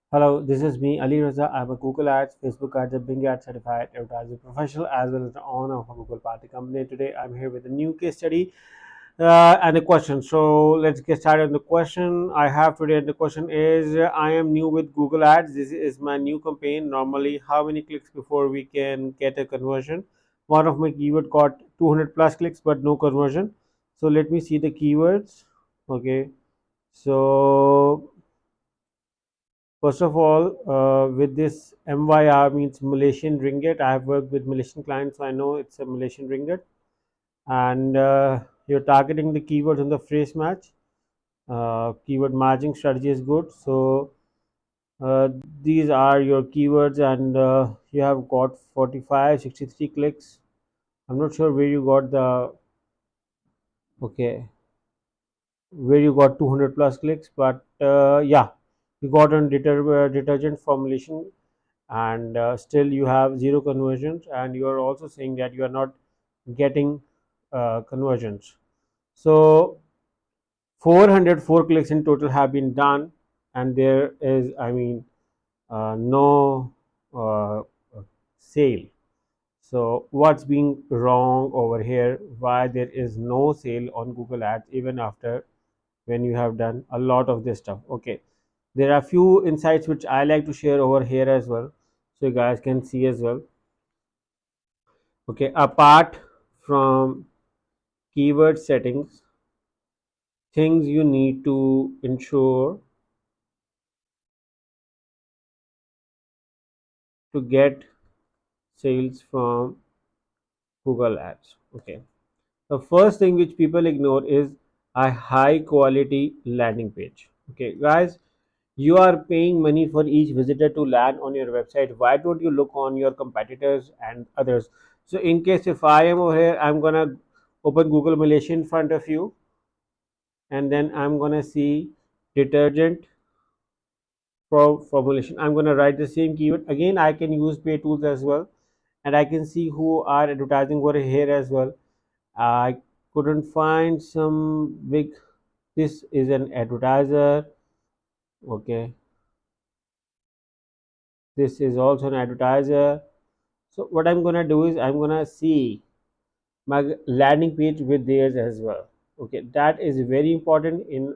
Hello, this is me, Ali Raza. I'm a Google Ads, Facebook Ads, and Bing Ads certified advertising professional as well as the owner of a Google Party company. Today, I'm here with a new case study and a question. So let's get started on the question I have today. The question is: I am new with Google Ads. This is my new campaign. Normally, how many clicks before we can get a conversion? One of my keyword got 200 plus clicks, but no conversion. So let me see the keywords. Okay, so first of all, with this MYR means Malaysian ringgit. I have worked with Malaysian clients, so I know it's a Malaysian ringgit. And you're targeting the keywords on the phrase match. Keyword matching strategy is good. So uh, these are your keywords, and you have got 45, 63 clicks. I'm not sure where you got the okay, where you got 200 plus clicks, but yeah, you got on detergent formulation and still you have zero conversions, and you are also saying that you are not getting conversions. So 404 clicks in total have been done, and there is, no uh, sale. So what's being wrong over here? Why there is no sale on Google Ads even after when you have done a lot of this stuff? Okay, there are few insights which I like to share over here as well, so you guys can see as well. Okay, apart from keyword settings, things you need to ensure to get sales from Google Ads. Okay, the first thing which people ignore is a high quality landing page. Okay, guys, you are paying money for each visitor to land on your website. Why don't you look on your competitors and others? So in case if I am over here, I'm gonna open Google Malaysia in front of you, and then I'm gonna see detergent for formulation. I'm gonna write the same keyword again. I can use pay tools as well, and I can see who are advertising over here as well. I couldn't find some big. This is an advertiser. Okay, this is also an advertiser. So what I'm gonna do is I'm gonna see my landing page with theirs as well. Okay, that is very important in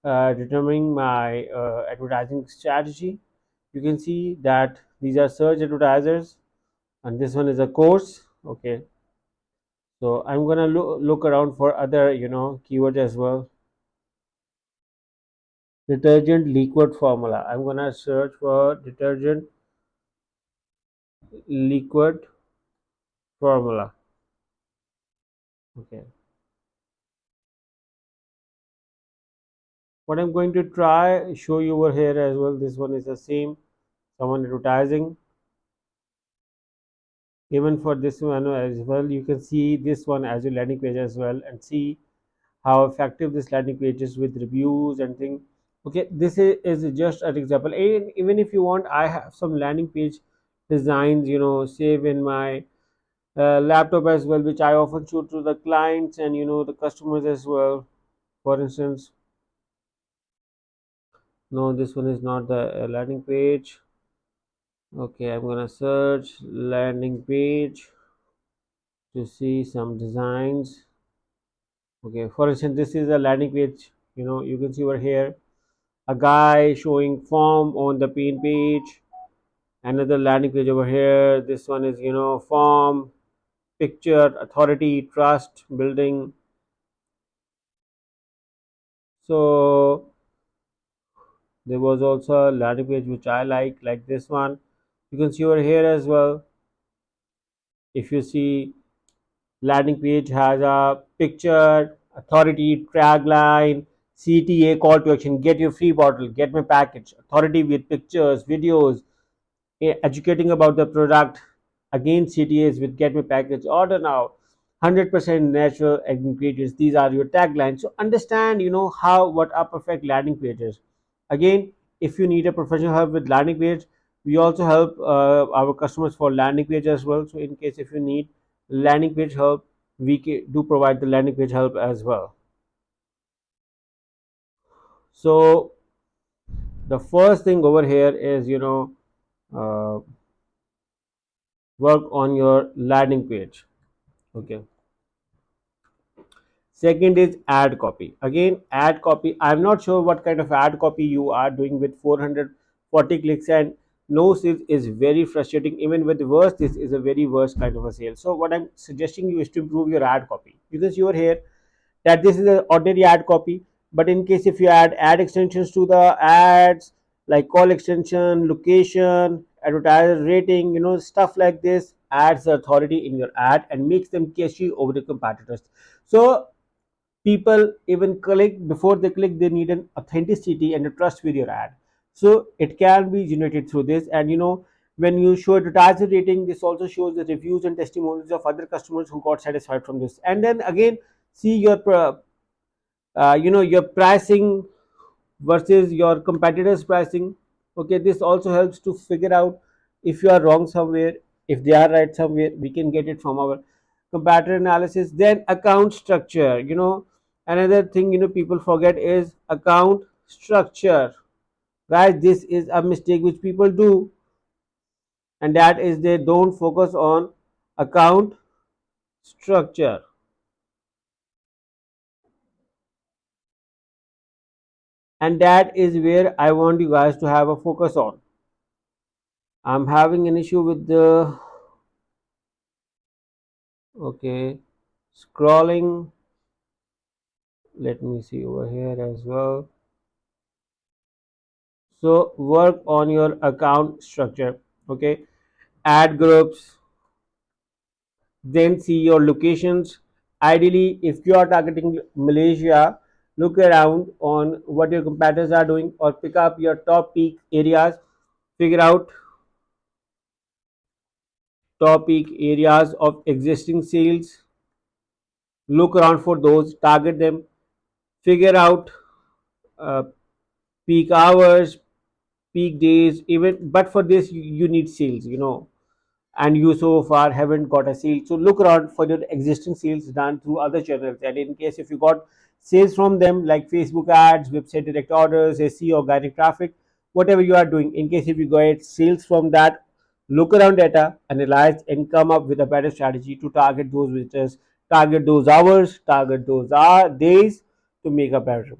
determining my advertising strategy. You can see that these are search advertisers, and this one is a course. Okay, so I'm gonna look around for other keywords as well. Detergent liquid formula. I'm gonna search for detergent liquid formula. Okay, what I'm going to try show you over here as well. This one is the same, someone advertising. Even for this one as well, you can see this one as a landing page as well, and see how effective this landing page is with reviews and things. Okay, this is just an example. And even if you want, I have some landing page designs, save in my laptop as well, which I often show to the clients and the customers as well. For instance, no, this one is not the landing page. Okay, I'm gonna search landing page to see some designs. Okay, for instance, this is a landing page. You can see over here a guy showing form on the pin page. Another landing page over here. This one is form, picture, authority, trust building. So there was also a landing page which I like this one. You can see over here as well. If you see, landing page has a picture, authority, tagline, CTA, call to action, get your free bottle, get my package, authority with pictures, videos, educating about the product, again CTAs with get my package, order now, 100% natural ingredients. These are your taglines. So understand how what are perfect landing pages. Again, if you need a professional help with landing page, we also help our customers for landing page as well. So in case if you need landing page help, we do provide the landing page help as well. So The first thing over here is, uh, work on your landing page. Okay. Second is ad copy. Again, ad copy. I'm not sure what kind of ad copy you are doing with 440 clicks and no sales is very frustrating. Even with worse, this is a very worst kind of a sale. So what I'm suggesting you is to improve your ad copy, because you are here that this is an ordinary ad copy. But in case if you add ad extensions to the ads, like call extension, location, advertiser rating, stuff like this, adds the authority in your ad and makes them catchy over the competitors. So people even click, before they click they need an authenticity and a trust with your ad. So it can be generated through this. And when you show advertiser rating, this also shows the reviews and testimonials of other customers who got satisfied from this. And then again, see your your pricing versus your competitors pricing. Okay, this also helps to figure out if you are wrong somewhere, if they are right somewhere. We can get it from our competitor analysis. Then account structure, another thing people forget is account structure. Guys, this is a mistake which people do, and that is they don't focus on account structure. And that is where I want you guys to have a focus on. I'm having an issue with the, okay, scrolling. Let me see over here as well. So work on your account structure. Okay, add groups, then see your locations. Ideally, if you are targeting Malaysia, look around on what your competitors are doing, or pick up your top peak areas. Figure out top peak areas of existing sales, look around for those, target them, figure out uh, peak hours, peak days. Even but for this you need sales, and you so far haven't got a sale. So look around for your existing sales done through other channels. And in case if you got sales from them, like Facebook ads, website direct orders, SEO, organic traffic, whatever you are doing, in case if you get sales from that, look around data, analyze, and come up with a better strategy to target those visitors, target those hours, target those days, to make a better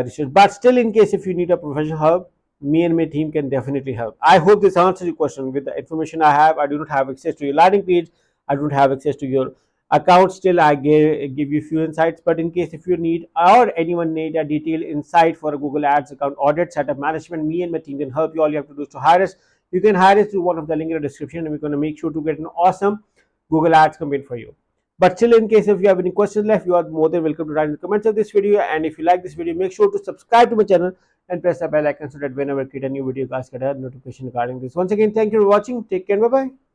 research. But still, in case if you need a professional help, me and my team can definitely help. I hope this answers your question. With the information I have, I do not have access to your landing page, I don't have access to your account. Still, I give you few insights. But in case if you need, or anyone need a detailed insight for a Google Ads account audit, setup management, me and my team can help you. All you have to do is to hire us. You can hire us through one of the link in the description, and we're going to make sure to get an awesome Google Ads campaign for you. But still, in case if you have any questions left, you are more than welcome to write in the comments of this video. And if you like this video, make sure to subscribe to my channel and press the bell icon so that whenever I create a new video, you guys get a notification regarding this. Once again, thank you for watching. Take care. Bye bye.